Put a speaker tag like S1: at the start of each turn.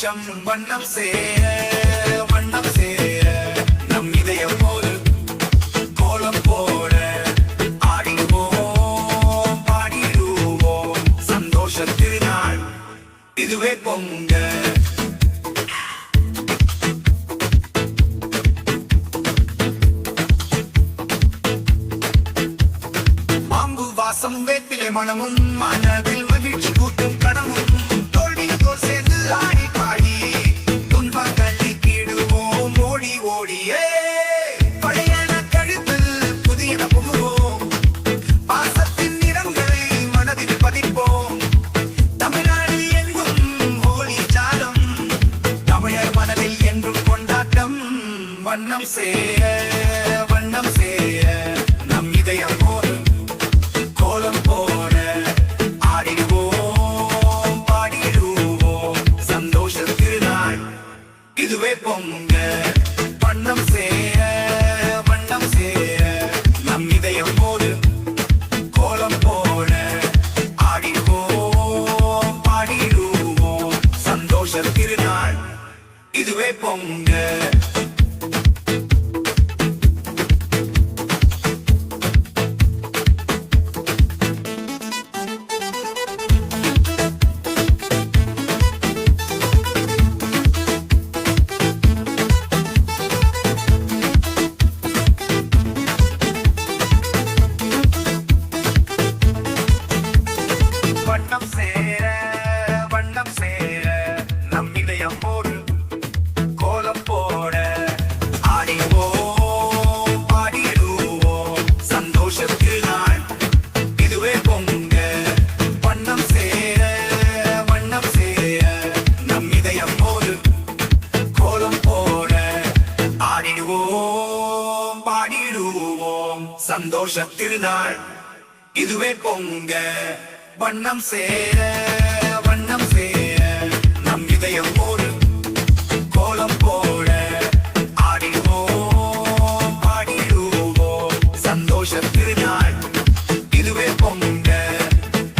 S1: வெளிச்சம் வண்ணம் சேர வண்ணம் சேர நம் இதயம் போது கோலம் போட ஆடிடுவோம் பாடிடுவோம் சந்தோஷ திருநாள் இதுவே பொங்கல். வாசம் வேப்பிலை மனமும் மனதில் மகிழ்ச்சி கூட்டும் கனமும் தோல்வியோர் சேர்ந்து ஆடி பாடி துன்பங்களை கீடுவோம் ஓடி ஓடியே பழையன கழிப்பில் புதியன புகுவோம் பாசத்தின் நிறங்களை மனதில் பதிப்போம். தமிழ்நாடு எங்கும் ஹோலி ஜாலம் தமிழர் மனதில் என்றும் கொண்டாட்டம் வண்ணம் சேர வண்ணம் சேர நம் இதயம் போது கோலம் போட ஆடிடுவோம் பாடிடுவோம் சந்தோஷ திருநாள் இதுவே பொங்கல். வண்ணம் சேர வண்ணம் சேர நம் இதயம் போது கோலம் போட ஆடிடுவோம் பாடிடுவோம் சந்தோஷ திருநாள் இதுவே பொங்கல். வண்ணம் சேர வண்ணம் சேர நம் இதயம் போடு கோலம் போட ஆடிடுவோம் பாடிடுவோம் சந்தோஷத்தில் நாள் இதுவே பொங்கல். வண்ணம் சேர வண்ணம் சேர நம் இதயம் போடு கோலம் போட ஆடிடுவோம் பாடிடுவோம் சந்தோஷத்தில் நாள் இதுவே பொங்கல். வண்ணம் சேர